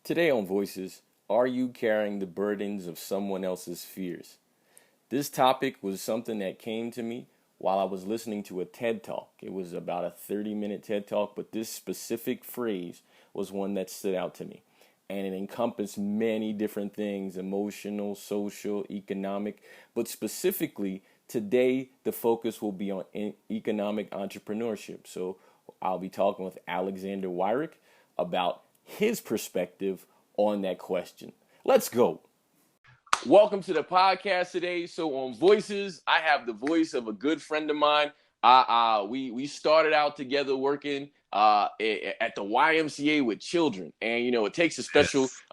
Today on Voices, are you carrying the burdens of someone else's fears? This topic was something that came to me while I was listening to a TED Talk. It was about a 30-minute TED Talk, but this specific phrase was one that stood out to me. And it encompassed many different things: emotional, social, economic. But specifically, today, the focus will be on economic entrepreneurship. So I'll be talking with Alexander Wyrick about his perspective on that question. Let's go. Welcome to the podcast today. So on Voices, I have the voice of a good friend of mine. We started out together working at the YMCA with children, and it takes a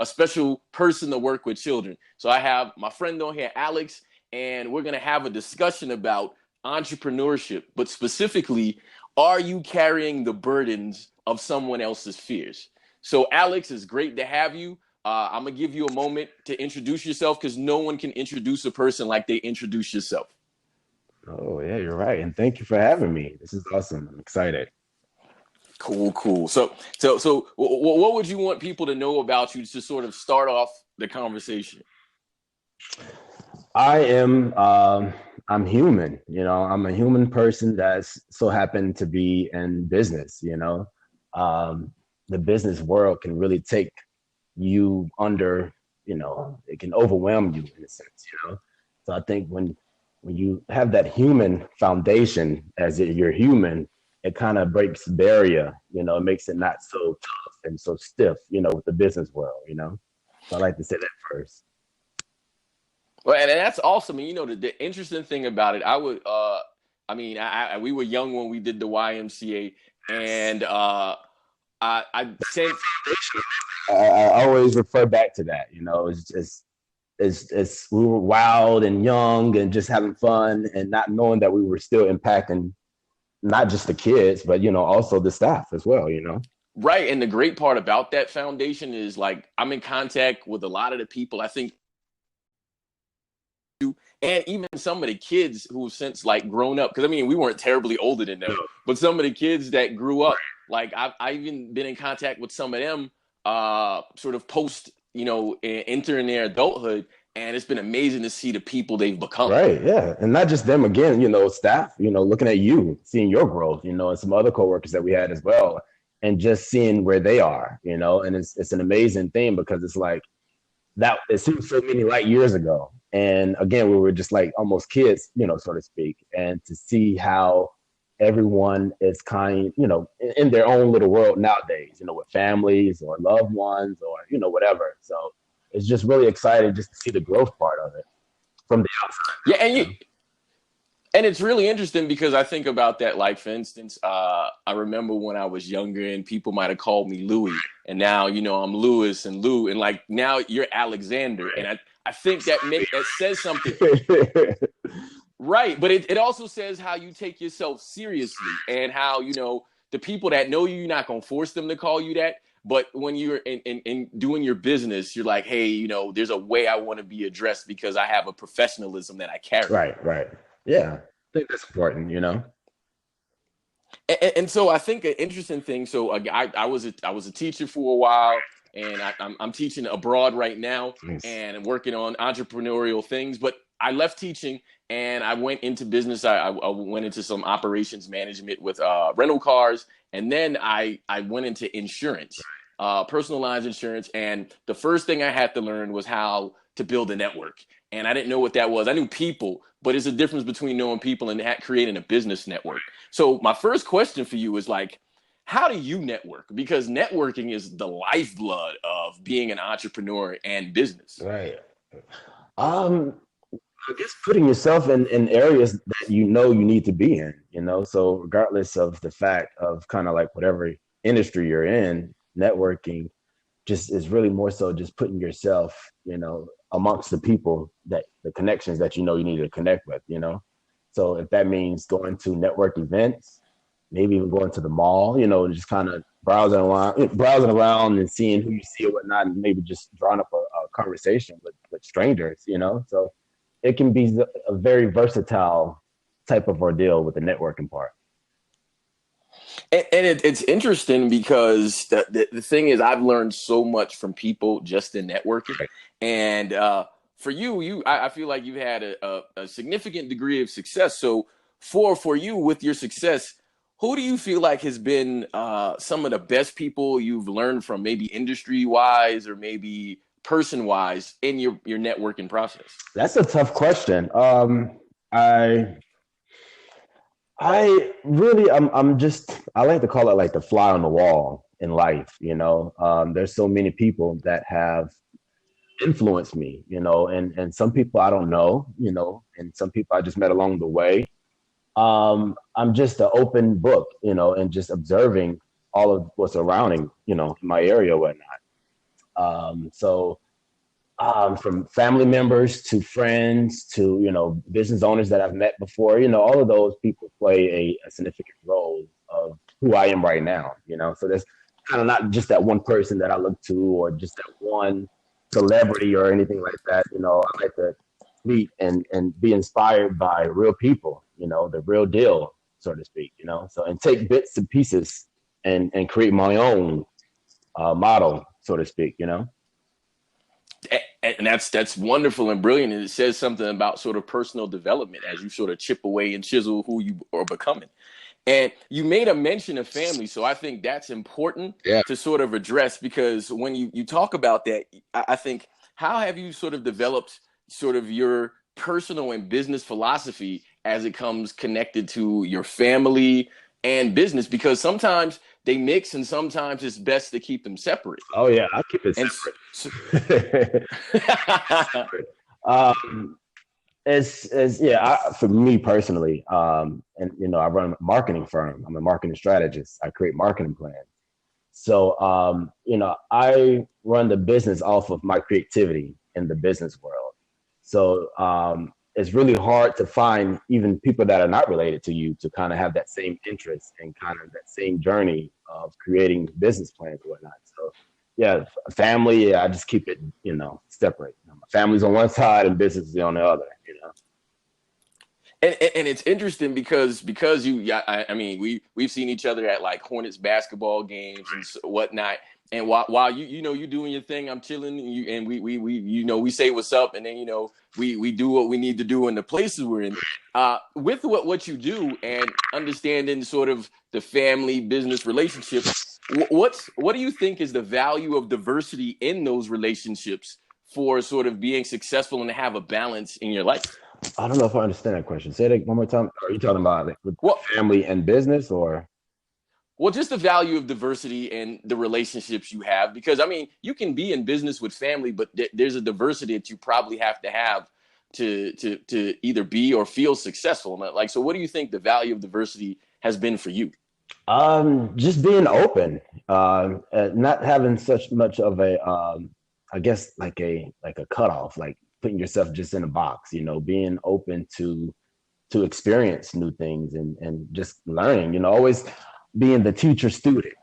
special person to work with children. So I have my friend on here, Alex, and we're gonna have a discussion about entrepreneurship, but specifically, are you carrying the burdens of someone else's fears? So Alex, it's great to have you. I'm gonna give you a moment to introduce yourself because no one can introduce a person like they introduce yourself. Oh, yeah, you're right. And thank you for having me. This is awesome. I'm excited. Cool. So what would you want people to know about you to sort of start off the conversation? I'm human, I'm a human person that's so happened to be in business, the business world can really take you under, it can overwhelm you in a sense. So I think when you have that human foundation you're human, it kind of breaks barrier, it makes it not so tough and so stiff, with the business world, So I like to say that first. Well, and that's awesome. And the interesting thing about it, we were young when we did the YMCA, and I said, I always refer back to that. It's we were wild and young and just having fun and not knowing that we were still impacting not just the kids, but also the staff as well. Right. And the great part about that foundation is, like, I'm in contact with a lot of the people, I think, and even some of the kids who've since, like, grown up. Because we weren't terribly older than them, but some of the kids that grew up, like, I've even been in contact with some of them, sort of post, entering their adulthood, and it's been amazing to see the people they've become. Right, yeah, and not just them. Again, staff, looking at you, seeing your growth, and some other coworkers that we had as well, and just seeing where they are, and it's an amazing thing because it's like that. It seems so many light years ago. And again, we were just like almost kids, so to speak. And to see how everyone is in their own little world nowadays, with families or loved ones or, whatever. So it's just really exciting just to see the growth part of it from the outside. Yeah, and it's really interesting because I think about that. Like, for instance, I remember when I was younger and people might have called me Louis, and now, I'm Louis and Lou, and like now you're Alexander. And I think that says something. Right. But it also says how you take yourself seriously and how, the people that know you're not going to force them to call you that. But when you're in doing your business, you're like, hey, there's a way I want to be addressed because I have a professionalism that I carry. Right. Yeah, I think that's important, And so I think an interesting thing. So I was a teacher for a while, and I'm teaching abroad right now. Nice. And working on entrepreneurial things. But I left teaching and I went into business. I went into some operations management with rental cars, and then I went into insurance, personal lines insurance. And the first thing I had to learn was how to build a network. And I didn't know what that was. I knew people, but it's a difference between knowing people and creating a business network. So my first question for you is, like, how do you network? Because networking is the lifeblood of being an entrepreneur and business. Right. I guess putting yourself in areas that you need to be in, so regardless of the fact of kind of like whatever industry you're in, networking just is really more so just putting yourself, amongst the people that the connections that you need to connect with, So if that means going to network events, maybe even going to the mall, just kind of browsing around and seeing who you see or whatnot, and maybe just drawing up a conversation with strangers, So it can be a very versatile type of ordeal with the networking part. It's interesting because the thing is, I've learned so much from people just in networking, and for I feel like you've had a significant degree of success. So for you with your success, who do you feel like has been some of the best people you've learned from, maybe industry wise or maybe person wise in your networking process? That's a tough question. I I really, I'm just, I like to call it like the fly on the wall in life. There's so many people that have influenced me, and some people I don't know, and some people I just met along the way. I'm just an open book, and just observing all of what's surrounding, in my area, whatnot. So from family members to friends to business owners that I've met before, all of those people play a significant role of who I am right now. So there's kind of not just that one person that I look to or just that one celebrity or anything like that. I like to meet and be inspired by real people, the real deal, so to speak. So and take bits and pieces and create my own model, so to speak. And that's wonderful and brilliant, and it says something about sort of personal development as you sort of chip away and chisel who you are becoming. And you made a mention of family, so I think that's important Yeah. to sort of address, because when you talk about that, I think, how have you sort of developed sort of your personal and business philosophy as it comes connected to your family and business? Because sometimes they mix and sometimes it's best to keep them separate. Oh yeah, I'll keep it And separate. um, it's yeah. For me personally, and I run a marketing firm. I'm a marketing strategist. I create marketing plans. So I run the business off of my creativity in the business world. So it's really hard to find even people that are not related to you to kind of have that same interest and kind of that same journey of creating business plans and whatnot. So yeah, family, yeah, I just keep it, separate. Family's on one side and business is on the other. and it's interesting because you, yeah, I mean, we've seen each other at like Hornets basketball games and whatnot. And while you doing your thing, I'm chilling, and we we say what's up, and then we do what we need to do in the places we're in. With what you do and understanding sort of the family business relationship, what do you think is the value of diversity in those relationships for sort of being successful and to have a balance in your life? I don't know if I understand that question. Say it one more time. Are you talking about like with Well, family and business or? Well, just the value of diversity and the relationships you have, because I mean, you can be in business with family, but there's a diversity that you probably have to have to either be or feel successful. Like, so what do you think the value of diversity has been for you? Just being open, not having such much of a, I guess like a cutoff, like putting yourself just in a box. Being open to experience new things and just learning. Always being the teacher student.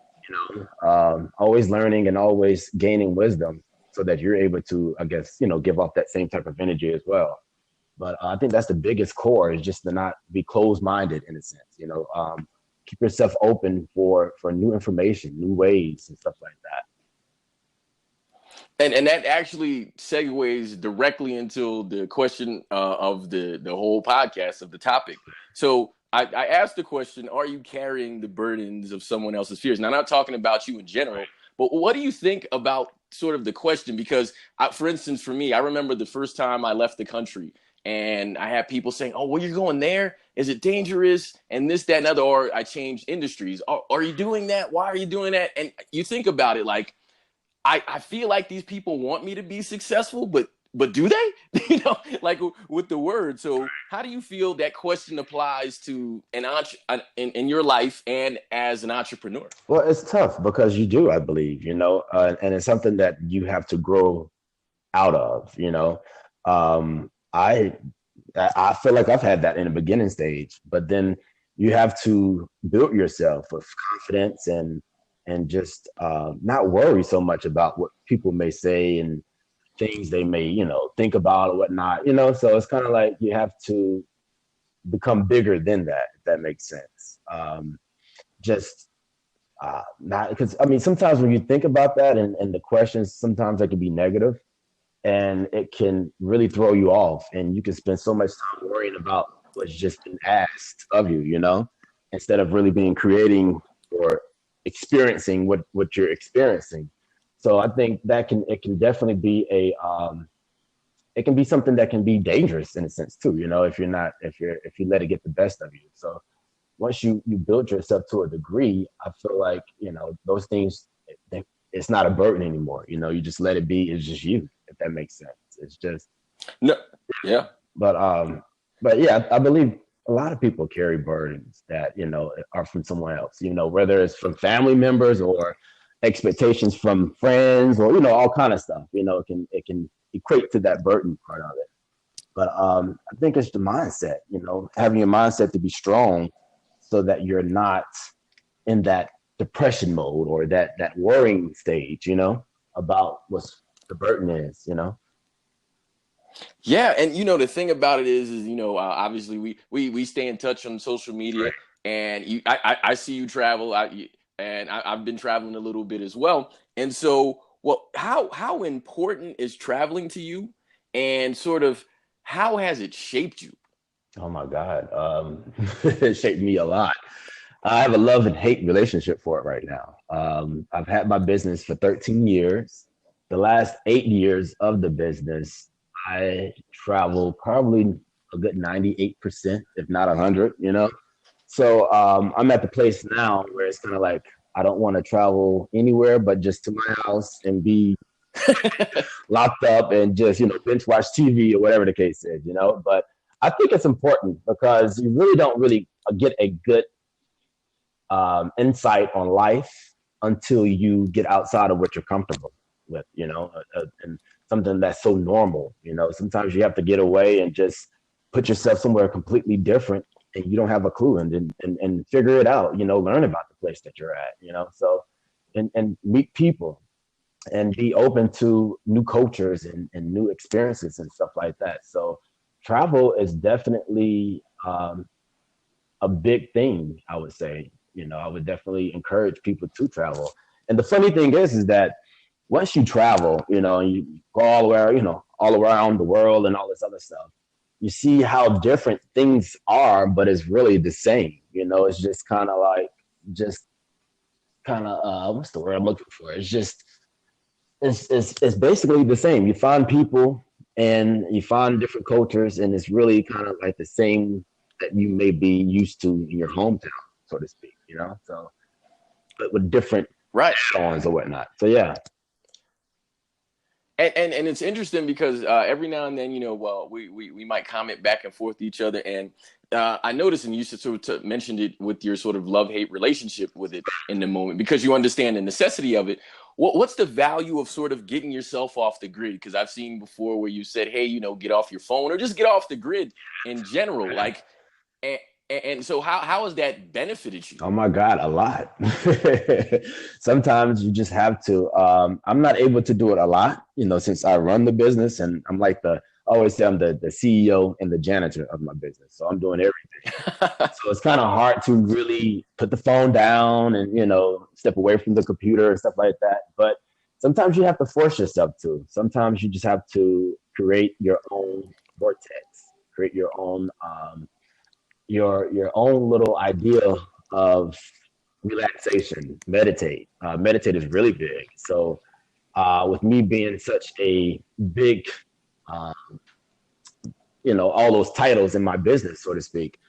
Always learning and always gaining wisdom, so that you're able to, I guess, give off that same type of energy as well. But I think that's the biggest core, is just to not be closed minded in a sense. Keep yourself open for new information, new ways, and stuff like that. And that actually segues directly into the question of the whole podcast, of the topic. So I asked the question: are you carrying the burdens of someone else's fears? Now, I'm not talking about you in general, but what do you think about sort of the question? Because, for instance, for me, I remember the first time I left the country, and I had people saying, "Oh, well, you're going there? Is it dangerous?" And this, that, and other. Or I changed industries. Are you doing that? Why are you doing that? And you think about it, like, I feel like these people want me to be successful, but do they? Like with the word. So how do you feel that question applies to in your life and as an entrepreneur? Well, it's tough because you do, I believe, and it's something that you have to grow out of. I feel like I've had that in the beginning stage, but then you have to build yourself with confidence and just not worry so much about what people may say and things they may, think about or whatnot, So it's kind of like you have to become bigger than that, if that makes sense. Just Not because I mean, sometimes when you think about that and the questions, sometimes they can be negative and it can really throw you off. And you can spend so much time worrying about what's just been asked of you, instead of really being creating or experiencing what you're experiencing. So I think that it can definitely be it can be something that can be dangerous in a sense too, if you're not if you let it get the best of you. So once you build yourself to a degree, I feel like, those things, it's not a burden anymore. You just let it be. It's just you, if that makes sense. It's just, No, yeah. but, but yeah, I believe a lot of people carry burdens that, are from someone else, whether it's from family members or expectations from friends or, all kind of stuff, it can equate to that burden part of it. But I think it's the mindset, having your mindset to be strong so that you're not in that depression mode or that worrying stage, about what's the burden is. Yeah, and the thing about it is obviously we stay in touch on social media, and I see you travel, I've been traveling a little bit as well, and so how important is traveling to you, and sort of how has it shaped you? Oh my God. It shaped me a lot. I have a love and hate relationship for it right now. I've had my business for 13 years. The last 8 years of the business, I travel probably a good 98%, if not 100. So I'm at the place now where it's kind of like I don't want to travel anywhere but just to my house and be locked up and just, binge watch TV or whatever the case is. But I think it's important because you really don't really get a good insight on life until you get outside of what you're comfortable with, and something that's so normal. Sometimes you have to get away and just put yourself somewhere completely different and you don't have a clue and figure it out, learn about the place that you're at. So, and meet people and be open to new cultures and new experiences and stuff like that. So travel is definitely a big thing, I would say. I would definitely encourage people to travel. And the funny thing is that once you travel, and you go all the way, all around the world and all this other stuff, you see how different things are, but it's really the same. It's just kind of like, just kind of, what's the word I'm looking for? It's basically the same. You find people and you find different cultures, and it's really kind of like the same that you may be used to in your hometown, so to speak. So but with different Right. songs or whatnot. So yeah. And it's interesting because every now and then, well, we might comment back and forth to each other, and I noticed, and you sort of mentioned it with your sort of love-hate relationship with it in the moment, because you understand the necessity of it. What's the value of sort of getting yourself off the grid? Because I've seen before where you said, hey, get off your phone or just get off the grid in general. Like, and, and so how has that benefited you? Oh my God, a lot. Sometimes you just have to. I'm not able to do it a lot, since I run the business and I'm like I always say I'm the CEO and the janitor of my business. So I'm doing everything. So it's kind of hard to really put the phone down and, step away from the computer and stuff like that. But sometimes you have to force yourself to. Sometimes you just have to create your own vortex, create your own little idea of relaxation. Meditate is really big. So with me being such a big um, all those titles in my business, so to speak,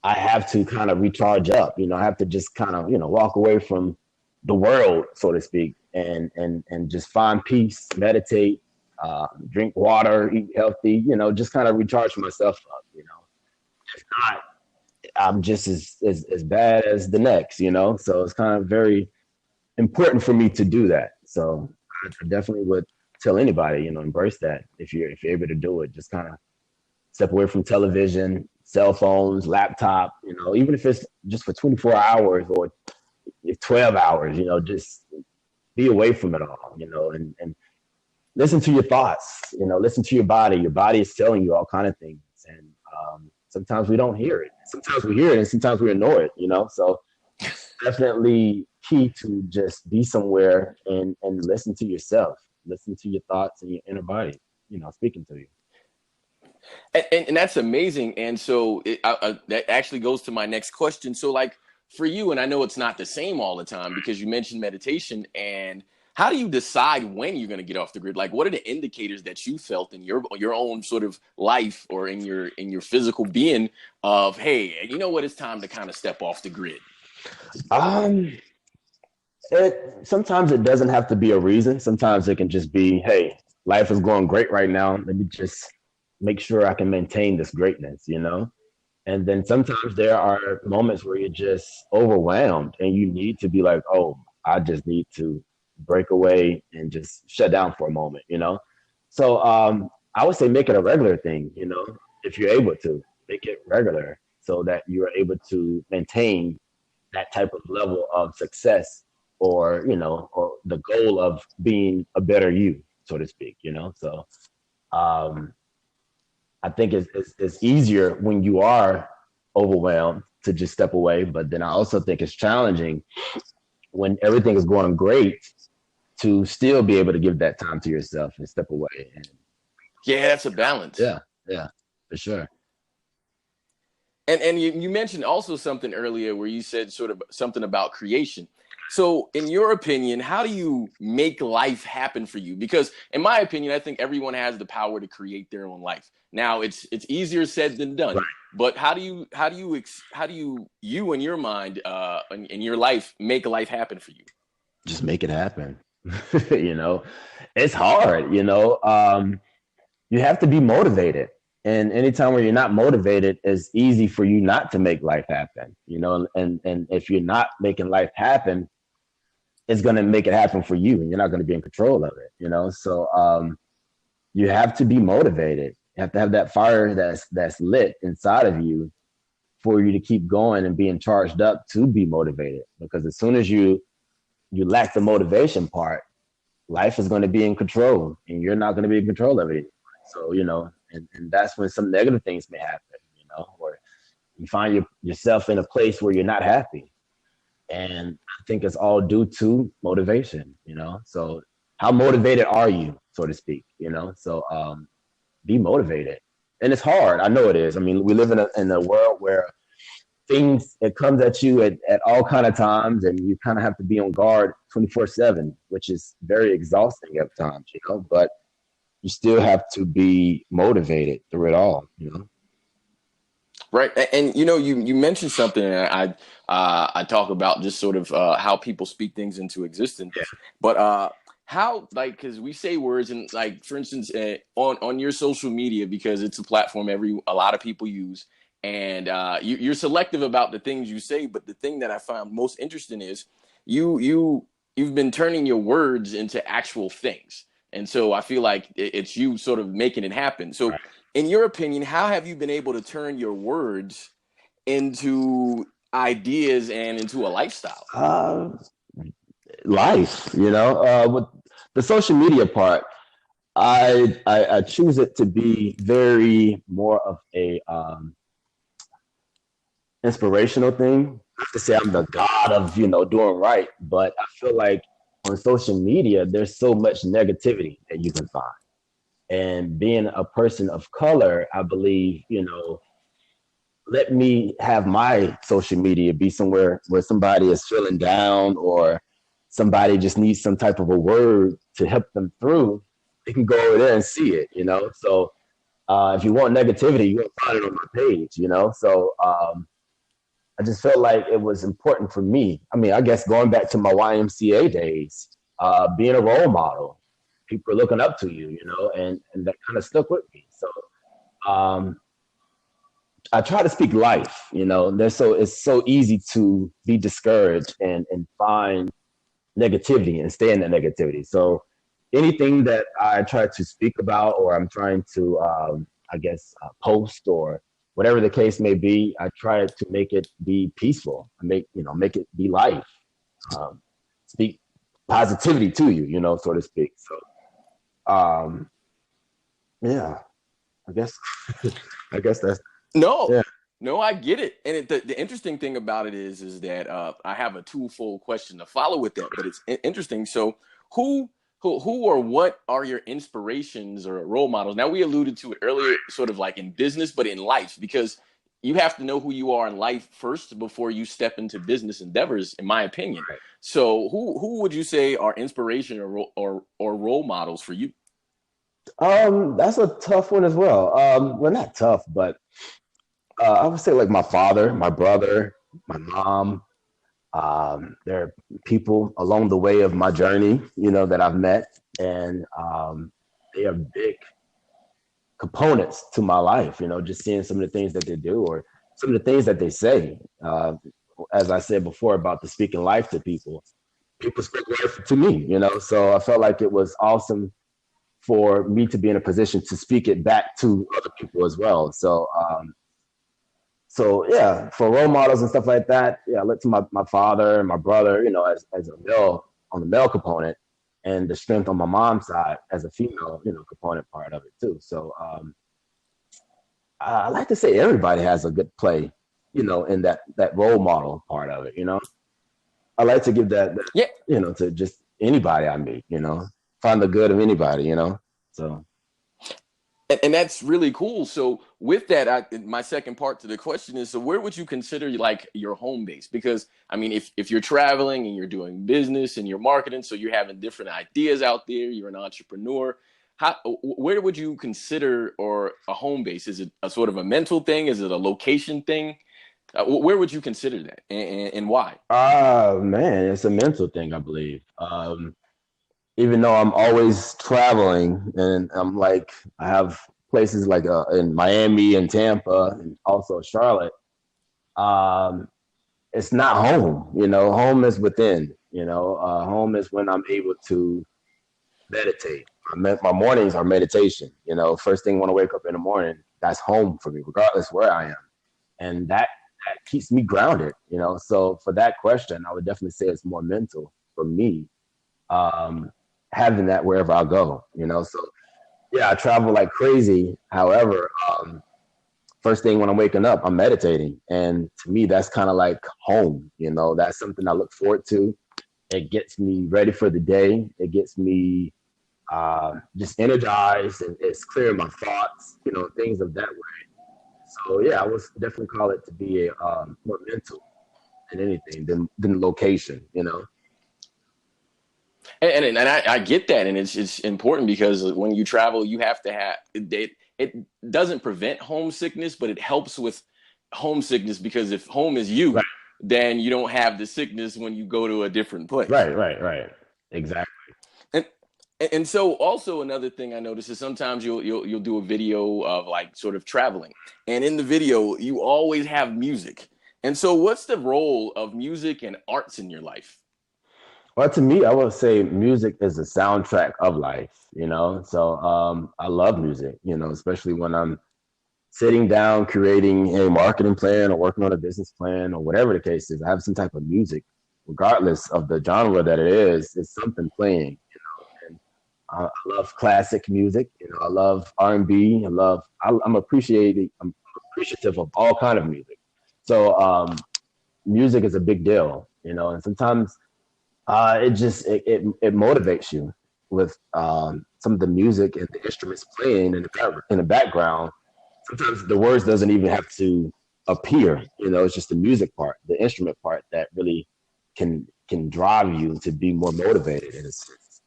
I have to kind of recharge up. I have to just kind of walk away from the world, so to speak, and just find peace, meditate, drink water, eat healthy, just kind of recharge myself up. If not, I'm just as bad as the next, So it's kind of very important for me to do that. So I definitely would tell anybody, embrace that if you're able to do it. Just kind of step away from television, cell phones, laptop, even if it's just for 24 hours or 12 hours, just be away from it all, and listen to your thoughts, listen to your body. Your body is telling you all kind of things. And sometimes we don't hear it. Sometimes we hear it and sometimes we ignore it, So definitely key to just be somewhere and listen to yourself, listen to your thoughts and your inner body, speaking to you. And that's amazing. And so that actually goes to my next question. So, like for you, and I know it's not the same all the time because you mentioned meditation. And how do you decide when you're going to get off the grid? Like, what are the indicators that you felt in your own sort of life or in your physical being of, hey, you know what, it's time to kind of step off the grid? Um, sometimes it doesn't have to be a reason. Sometimes it can just be, hey, life is going great right now. Let me just make sure I can maintain this greatness. And then sometimes there are moments where you're just overwhelmed and you need to be like, oh, I just need to break away and just shut down for a moment. So I would say make it a regular thing, if you're able to make it regular so that you are able to maintain that type of level of success or the goal of being a better you, so to speak. So um, I think it's easier when you are overwhelmed to just step away. But then I also think it's challenging when everything is going great to still be able to give that time to yourself and step away. And Yeah, that's a balance. yeah, for sure. And you mentioned also something earlier where you said sort of something about creation. So, in your opinion, how do you make life happen for you? Because, in my opinion, I think everyone has the power to create their own life. Now, it's easier said than done. But how do you in your mind in your life make life happen for you? Just make it happen. you know, it's hard. You have to be motivated. And anytime where you're not motivated, it's easy for you not to make life happen. And if you're not making life happen, it's going to make it happen for you and you're not going to be in control of it. So you have to be motivated. You have to have that fire that's lit inside of you for you to keep going and being charged up to be motivated. Because as soon as you lack the motivation part, life is going to be in control and you're not going to be in control of it. So, and that's when some negative things may happen, or you find yourself in a place where you're not happy. And I think it's all due to motivation. So how motivated are you, so to speak? So be motivated. And it's hard. I know it is. I mean, we live in a world where it comes at you at all kind of times and you kind of have to be on guard 24/7, which is very exhausting at times, but you still have to be motivated through it all. Right, and you mentioned something, and I talk about just sort of how people speak things into existence, Yeah. but how, like, because we say words, and like for instance, on your social media, because it's a platform a lot of people use, and you're selective about the things you say, but the thing that I found most interesting is you've been turning your words into actual things, and so I feel like it's you sort of making it happen. So in your opinion, how have you been able to turn your words into ideas and into a lifestyle? Life, with the social media part, I choose it to be very more of a inspirational thing. Not to say I'm the god of doing right, but I feel like on social media there's so much negativity that you can find. And being a person of color, I believe, let me have my social media be somewhere where somebody is feeling down or somebody just needs some type of a word to help them through. They can go over there and see it. So if you want negativity, you won't find it on my page. So I just felt like it was important for me. I mean, I guess going back to my YMCA days, being a role model, people are looking up to you, and that kind of stuck with me. So I try to speak life. It's so easy to be discouraged and find negativity and stay in that negativity. So anything that I try to speak about or I'm trying to, I guess, post or whatever the case may be, I try to make it be peaceful. I make it be life. Speak positivity to you, so to speak. So, yeah, I guess, I guess that's No, yeah. No, I get it. And the interesting thing about it is that I have a twofold question to follow with that, but it's interesting. So, who, who or what are your inspirations or role models? Now, we alluded to it earlier, sort of like in business, but in life, because you have to know who you are in life first before you step into business endeavors, in my opinion. Right. So, who would you say are inspiration or role models for you? That's a tough one as well. Well, not tough, but I would say like my father, my brother, my mom. There are people along the way of my journey, that I've met, and they are big components to my life. Just seeing some of the things that they do or some of the things that they say. As I said before about the speaking life to people, people speak life to me. So I felt like it was awesome for me to be in a position to speak it back to other people as well. So yeah, for role models and stuff like that, yeah, I look to my father and my brother, as a male on the male component, and the strength on my mom's side as a female, component part of it too. So I like to say everybody has a good play, in that role model part of it. I like to give that, Yeah, to just anybody I meet. Find the good of anybody. So and that's really cool. So with that, my second part to the question is: so where would you consider like your home base? Because I mean, if you're traveling and you're doing business and you're marketing, so you're having different ideas out there, you're an entrepreneur. Where would you consider or a home base? Is it a sort of a mental thing? Is it a location thing? Where would you consider that, and why? man, it's a mental thing, I believe. Even though I'm always traveling and I have places like in Miami and Tampa and also Charlotte, um, it's not home. Home is within. Home is when I'm able to meditate. My mornings are meditation. First thing when I wake up in the morning, that's home for me, regardless where I am, and that keeps me grounded. So for that question, I would definitely say it's more mental for me. Um, Having that wherever I go. So yeah, I travel like crazy. However, first thing when I'm waking up, I'm meditating, and to me, that's kind of like home. That's something I look forward to. It gets me ready for the day. It gets me just energized, and it's clearing my thoughts. Things of that way. So yeah, I would definitely call it to be a more mental than anything than location. And I get that, and it's important because when you travel, you have to have it doesn't prevent homesickness, but it helps with homesickness because if home is you, Right, then you don't have the sickness when you go to a different place. right. Exactly. And and so also another thing I notice is sometimes you'll do a video of like sort of traveling, and in the video you always have music. And so, what's the role of music and arts in your life? Well, to me, I would say music is a soundtrack of life. So I love music, especially when I'm sitting down creating a marketing plan or working on a business plan or whatever the case is. I have some type of music, regardless of the genre that it is, it's something playing. And I love classic music. I love R&B. I'm appreciative of all kind of music. So music is a big deal, and sometimes it motivates you with some of the music and the instruments playing in the background. Sometimes the words doesn't even have to appear. It's just the music part, the instrument part that really can drive you to be more motivated in a sense.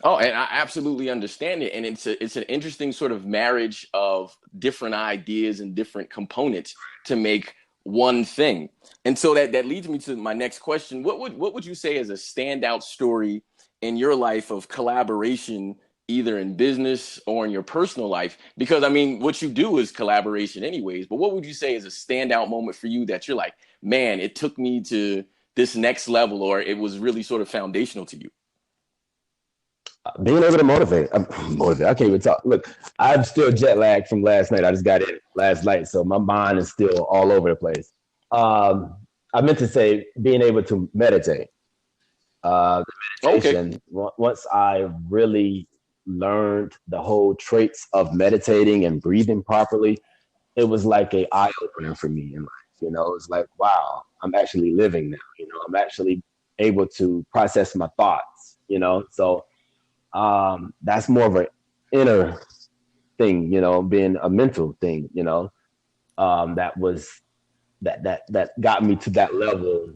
Oh, and I absolutely understand it, and it's an interesting sort of marriage of different ideas and different components to make one thing. And so that leads me to my next question. What would you say is a standout story in your life of collaboration, either in business or in your personal life? Because I mean, what you do is collaboration anyways, but what would you say is a standout moment for you that you're like, man, it took me to this next level, or it was really sort of foundational to you? Being able to motivate. I can't even talk. Look, I'm still jet lagged from last night. I just got in last night, so my mind is still all over the place. Um, I meant to say being able to meditate. The Okay. meditation. Once I really learned the whole traits of meditating and breathing properly, it was like a eye opener for me in life. You know, it's like, wow, I'm actually living now. You know, I'm actually able to process my thoughts. You know, so that's more of an inner thing. You know, being a mental thing. You know, that was that got me to that level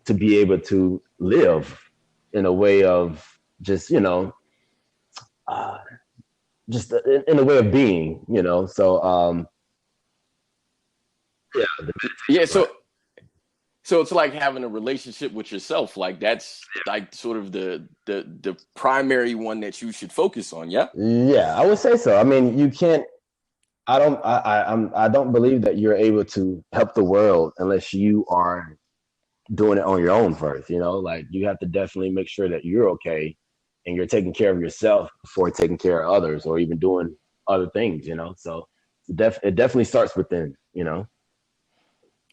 to be able to live in a way of just uh, just in a way of being. You know, so yeah, the Yeah, meditation part. so it's like having a relationship with yourself. Like that's like sort of the primary one that you should focus on. Yeah. Yeah, I would say so. I mean, you can't. I don't believe that you're able to help the world unless you are doing it on your own first. You know, like you have to definitely make sure that you're okay and you're taking care of yourself before taking care of others or even doing other things. You know, so it definitely starts within. You know,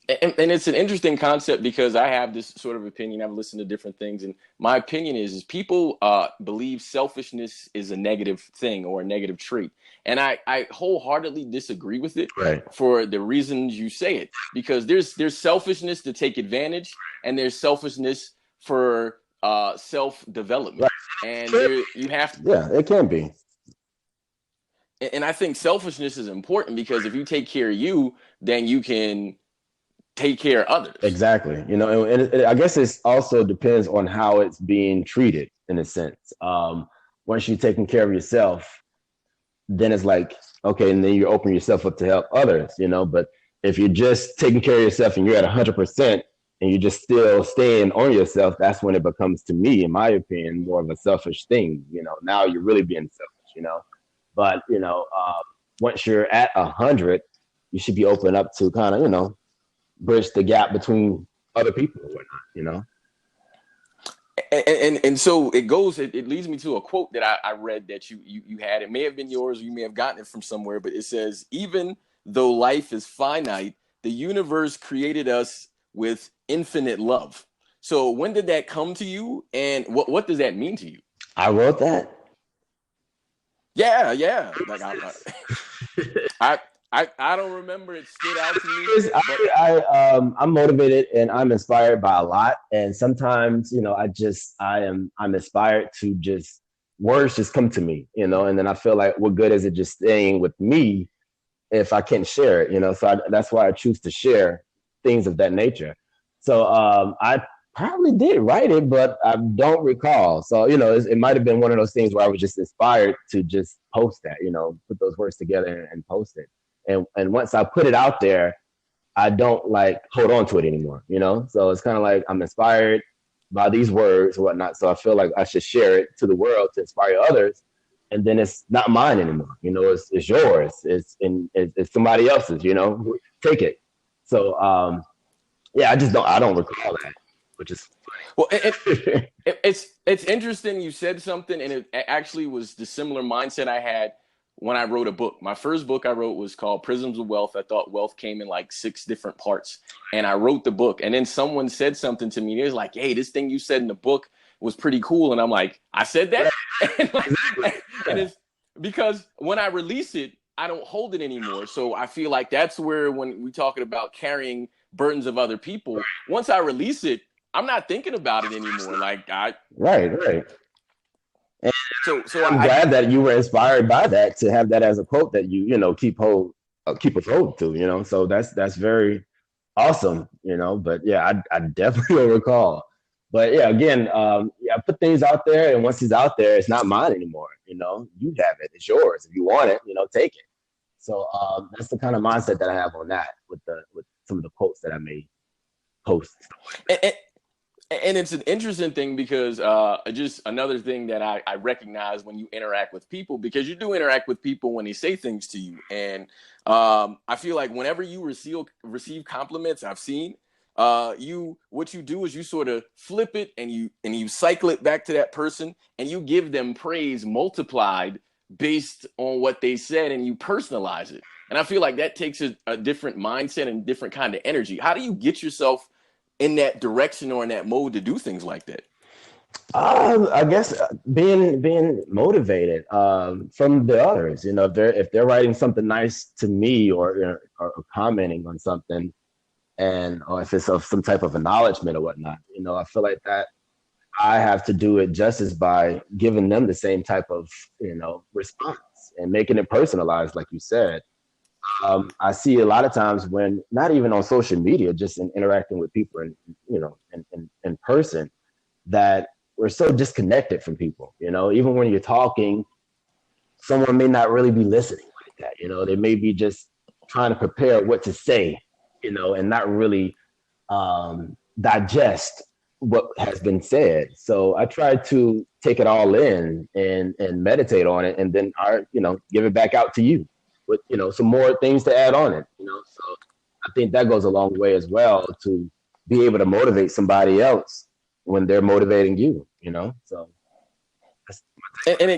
And it's an interesting concept because I have this sort of opinion. I've listened to different things, and my opinion is people believe selfishness is a negative thing or a negative trait, and I wholeheartly disagree with it right, for the reasons you say it. Because there's selfishness to take advantage, and there's selfishness for self right. development, and It there you have to. yeah, it can be. And I think selfishness is important because if you take care of you, then you can take care of others. Exactly. You know, I guess it also depends on how it's being treated in a sense. Once you're taking care of yourself, then it's like, okay, and then you open yourself up to help others, you know. But if you're just taking care of yourself and you're at 100% and you're just still staying on yourself, that's when it becomes, to me, in my opinion, more of a selfish thing. You know, now you're really being selfish, you know. But, once you're at 100, you should be open up to kind of, bridge the gap between other people and whatnot, you know? And so it goes. It leads me to a quote that I read that you had. It may have been yours, or you may have gotten it from somewhere. But it says, "Even though life is finite, the universe created us with infinite love." So when did that come to you, and what does that mean to you? I wrote that. Yeah, yeah. Like I I don't remember. It stood out to me, but I'm motivated and I'm inspired by a lot. And sometimes, I'm inspired to just words just come to me, and then I feel like what good is it just staying with me if I can't share it, So that's why I choose to share things of that nature. So I probably did write it, but I don't recall. So it might have been one of those things where I was just inspired to just post that, put those words together and post it. And once I put it out there, I don't like hold on to it anymore, So it's kind of like I'm inspired by these words and whatnot. So I feel like I should share it to the world to inspire others. And then it's not mine anymore. It's yours. It's somebody else's. Take it. So yeah, I don't recall that, which is well, it's interesting. You said something, and it actually was the similar mindset I had when I wrote a book. My first book I wrote was called Prisms of Wealth. I thought wealth came in like 6 different parts, and I wrote the book. And then someone said something to me. They was like, "Hey, this thing you said in the book was pretty cool," and I'm like, "I said that," and, like, and it's because when I release it, I don't hold it anymore. So I feel like that's where when we talking about carrying burdens of other people, once I release it, I'm not thinking about it anymore. Like right. And so I'm glad that you were inspired by that to have that as a quote that keep a hold to. So that's very awesome. But yeah, I definitely don't recall. But yeah, again, I put things out there, and once it's out there, it's not mine anymore. You have it; it's yours. If you want it, take it. So that's the kind of mindset that I have on that with some of the quotes that I may post. and, and it's an interesting thing because just another thing that I recognize when you interact with people, because you do interact with people when they say things to you. And I feel like whenever you receive compliments, I've seen what you do is you sort of flip it and you cycle it back to that person and you give them praise multiplied based on what they said and you personalize it. And I feel like that takes a different mindset and different kind of energy. How do you get yourself in that direction or in that mode to do things like that? I guess being motivated from the others. You know, if they're writing something nice to me or commenting on something, and or if it's of some type of acknowledgement or whatnot, you know, I feel like that I have to do it justice by giving them the same type of, response and making it personalized, like you said. I see a lot of times when not even on social media, just in interacting with people in person, that we're so disconnected from people. You know, even when you're talking, someone may not really be listening like that. You know, they may be just trying to prepare what to say, and not really digest what has been said. So I try to take it all in and meditate on it, and then give it back out to you with some more things to add on it. So I think that goes a long way as well to be able to motivate somebody else when they're motivating you. So that's And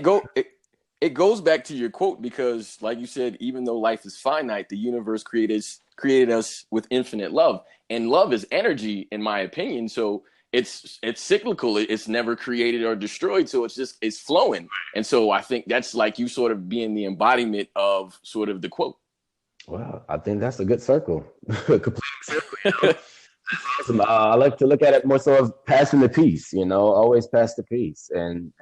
it goes back to your quote because, like you said, even though life is finite, the universe created us with infinite love, and love is energy, in my opinion. So it's cyclical. It's never created or destroyed. So it's flowing. And so I think that's like you sort of being the embodiment of sort of the quote. Well, I think that's a good circle, complete circle. Awesome. I like to look at it more so of passing the peace. Always pass the peace and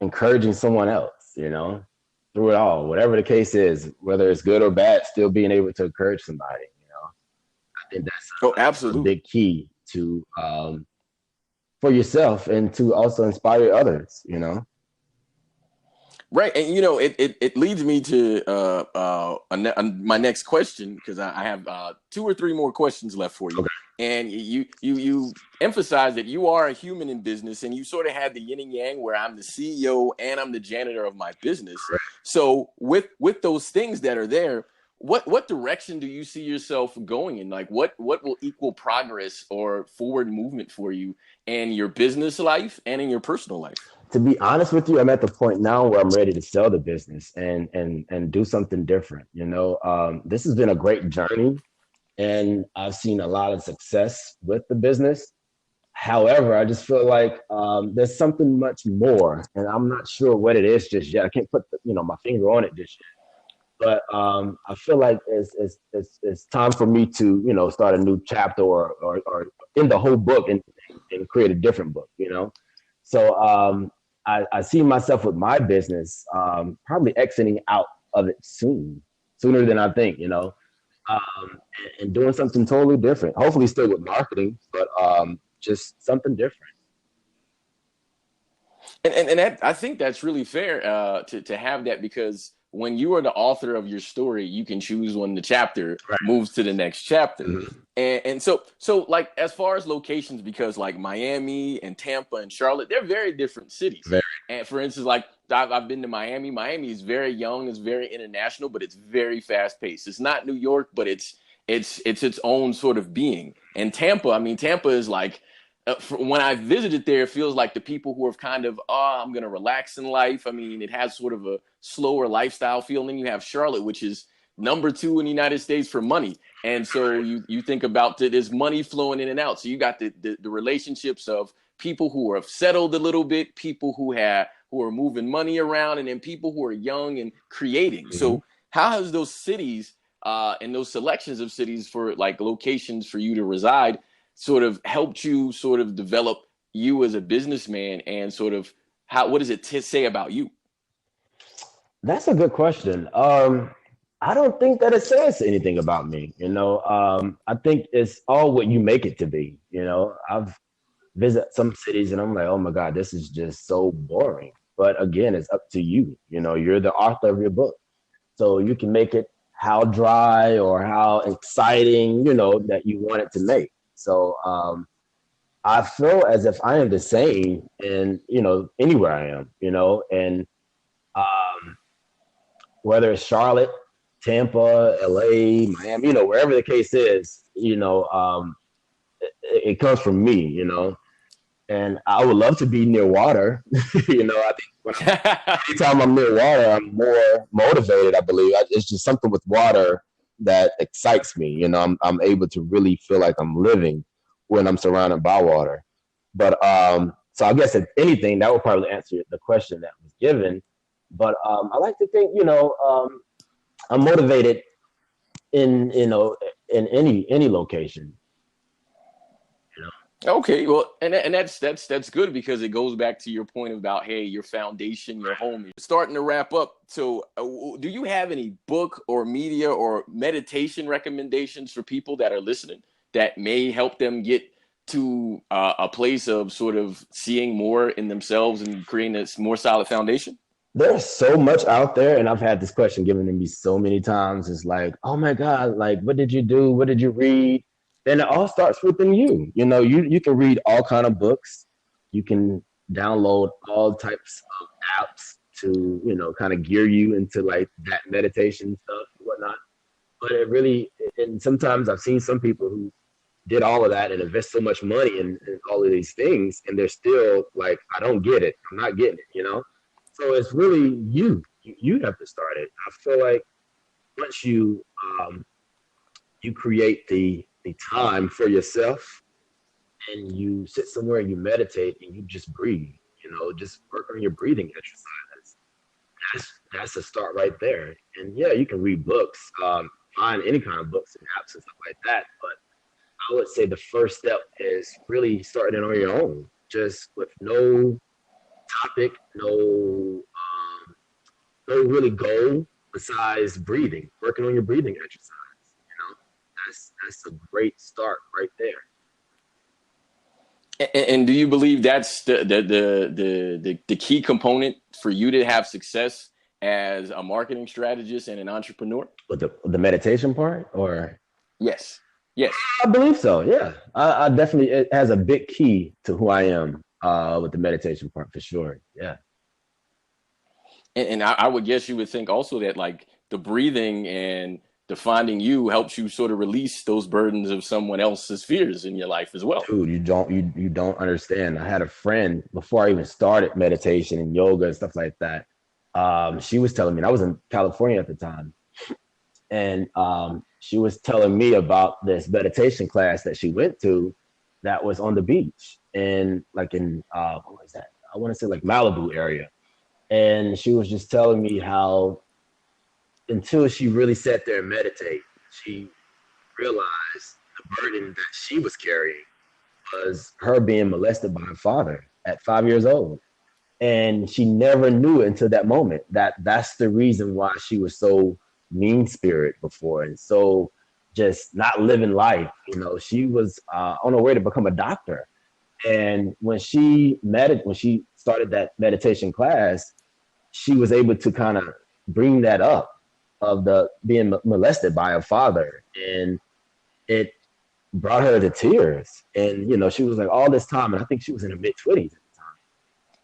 encouraging someone else. Through it all, whatever the case is, whether it's good or bad, still being able to encourage somebody. I think that's Oh, a absolutely. big key to for yourself and to also inspire others. Right, and it leads me to my next question because I have two or three more questions left for you. Okay. And you emphasize that you are a human in business, and you sort of had the yin and yang where I'm the CEO and I'm the janitor of my business. Right. So with those things that are there, what direction do you see yourself going in? Like what will equal progress or forward movement for you in your business life and in your personal life? To be honest with you, I'm at the point now where I'm ready to sell the business and do something different. This has been a great journey, and I've seen a lot of success with the business. However, I just feel like there's something much more, and I'm not sure what it is just yet. I can't put my finger on it just yet. But I feel like it's time for me to start a new chapter or in the whole book and create a different book. So I see myself with my business probably exiting out of it sooner than I think. And doing something totally different. Hopefully, still with marketing, but just something different. And that, I think that's really fair to have that because when you are the author of your story, you can choose when the chapter Right. moves to the next chapter. Mm-hmm. And so like as far as locations, because like Miami and Tampa and Charlotte, they're very different cities. Very. And for instance, like I've been to Miami. Miami is very young, it's very international, but it's very fast paced. It's not New York, but it's its own sort of being. And Tampa, I mean, Tampa is like when I visited there, it feels like the people who are kind of, I'm going to relax in life. I mean, it has sort of a slower lifestyle feel. And then you have Charlotte, which is number 2 in the United States for money. And so you think about there's money flowing in and out. So you got the relationships of people who have settled a little bit, people who are moving money around, and then people who are young and creating. Mm-hmm. So how has those cities and those selections of cities for like locations for you to reside sort of helped you sort of develop you as a businessman and sort of what does it say about you? That's a good question. I don't think that it says anything about me. I think it's all what you make it to be. I've visited some cities and I'm like, oh my God, this is just so boring. But again, it's up to you. You're the author of your book. So you can make it how dry or how exciting, that you want it to make. So I feel as if I am the same in, anywhere I am, and um, whether it's Charlotte, Tampa, LA, Miami, wherever the case is, it comes from me, and I would love to be near water. I think anytime I'm near water, I'm more motivated, I believe. It's just something with water that excites me. I'm able to really feel like I'm living when I'm surrounded by water. But So I guess if anything, that would probably answer the question that was given. But I like to think, I'm motivated in in any location. You know, Okay, well, and that's good because it goes back to your point about, hey, your foundation, your home. You're starting to wrap up. So, do you have any book or media or meditation recommendations for people that are listening that may help them get to a place of sort of seeing more in themselves and creating a more solid foundation? there's so much out there, and I've had this question given to me so many times. It's like, oh my God, like what did you do? What did you read? And it all starts within you. You can read all kind of books. You can download all types of apps to, kind of gear you into like that meditation stuff and whatnot. But it really, and sometimes I've seen some people who did all of that and invest so much money in all of these things, and they're still like, I don't get it. I'm not getting it. So it's really you. You have to start it. I feel like once you create the time for yourself and you sit somewhere and you meditate and you just breathe, just work on your breathing exercise. That's a start right there. And yeah, you can read books, find any kind of books and apps and stuff like that. But I would say the first step is really starting it on your own, just with no topic, no really goal besides breathing, working on your breathing exercise. That's a great start right there. And do you believe that's the key component for you to have success as a marketing strategist and an entrepreneur? With the meditation part, or Yes. Yes. I believe so. Yeah, I definitely, it has a big key to who I am with the meditation part for sure. Yeah. And I would guess you would think also that like the breathing and the finding you helps you sort of release those burdens of someone else's fears in your life as well. Dude, you don't understand. I had a friend before I even started meditation and yoga and stuff like that. She was telling me, and I was in California at the time, and she was telling me about this meditation class that she went to that was on the beach and like in what was that? I want to say like Malibu area. And she was just telling me how until she really sat there and meditate, she realized the burden that she was carrying was her being molested by her father at 5 years old. And she never knew it until that moment that that's the reason why she was so mean spirit before and so just not living life. She was on her way to become a doctor. And when she started that meditation class, she was able to kind of bring that up of the being molested by her father, and it brought her to tears. And she was like, all this time, and I think she was in her mid-20s at the time,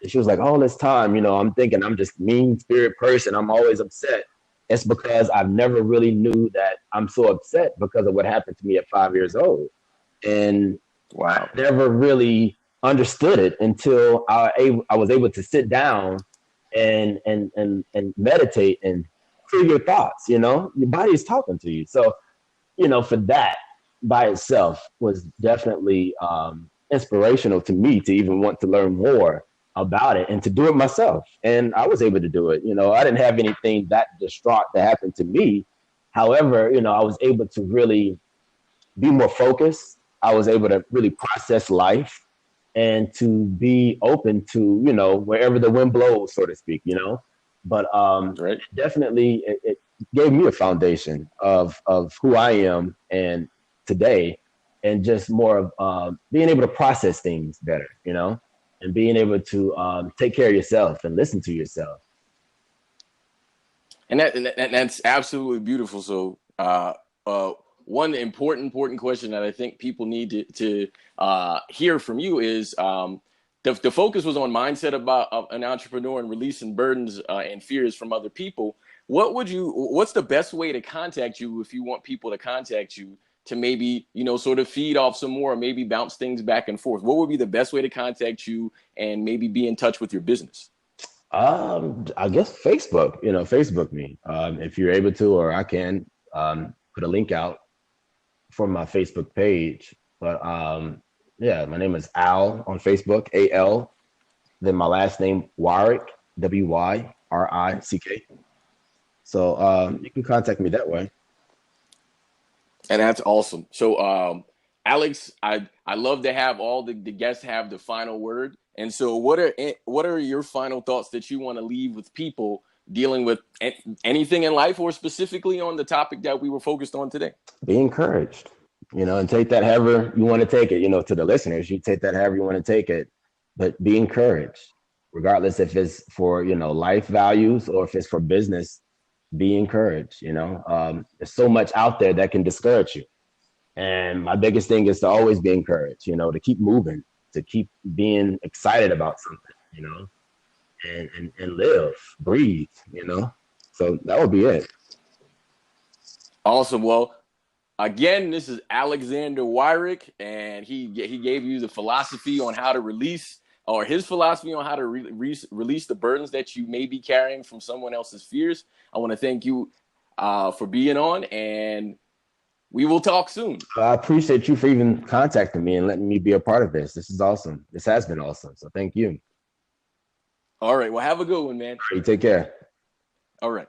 and she was like, all this time, I'm thinking I'm just mean spirit person, I'm always upset. It's because I've never really knew that I'm so upset because of what happened to me at 5 years old. And wow, I never really understood it until I was able to sit down and meditate and clear your thoughts. Your body is talking to you. So, for that by itself was definitely inspirational to me to even want to learn more about it and to do it myself. And I was able to do it. I didn't have anything that distraught that happened to me. However, I was able to really be more focused. I was able to really process life and to be open to, wherever the wind blows, so to speak. But right. definitely it gave me a foundation of who I am and today, and just more of being able to process things better, and being able to take care of yourself and listen to yourself. And that's absolutely beautiful. So, one important question that I think people need to hear from you is the focus was on mindset about an entrepreneur and releasing burdens and fears from other people. What's the best way to contact you if you want people to contact you to maybe, sort of feed off some more, or maybe bounce things back and forth? What would be the best way to contact you and maybe be in touch with your business? I guess Facebook, Facebook me if you're able to, or I can put a link out from my Facebook page. But yeah, my name is Al on Facebook, AL. then my last name, Wyrick, Wyrick. So you can contact me that way. And that's awesome. So, Alex, I love to have all the guests have the final word. And so, what are your final thoughts that you want to leave with people dealing with anything in life, or specifically on the topic that we were focused on today? Be encouraged, and take that however you want to take it. To the listeners, you take that however you want to take it, but be encouraged, regardless if it's for life values or if it's for business. Be encouraged. There's so much out there that can discourage you. And my biggest thing is to always be encouraged, to keep moving, to keep being excited about something, and live, breathe, So that would be it. Awesome. Well, again, this is Alexander Wyrick, and he gave you the philosophy on how to release, or his philosophy on how to release the burdens that you may be carrying from someone else's fears. I want to thank you for being on, and we will talk soon. I appreciate you for even contacting me and letting me be a part of this. This is awesome. This has been awesome. So thank you. All right. Well, have a good one, man. All right, take care. All right.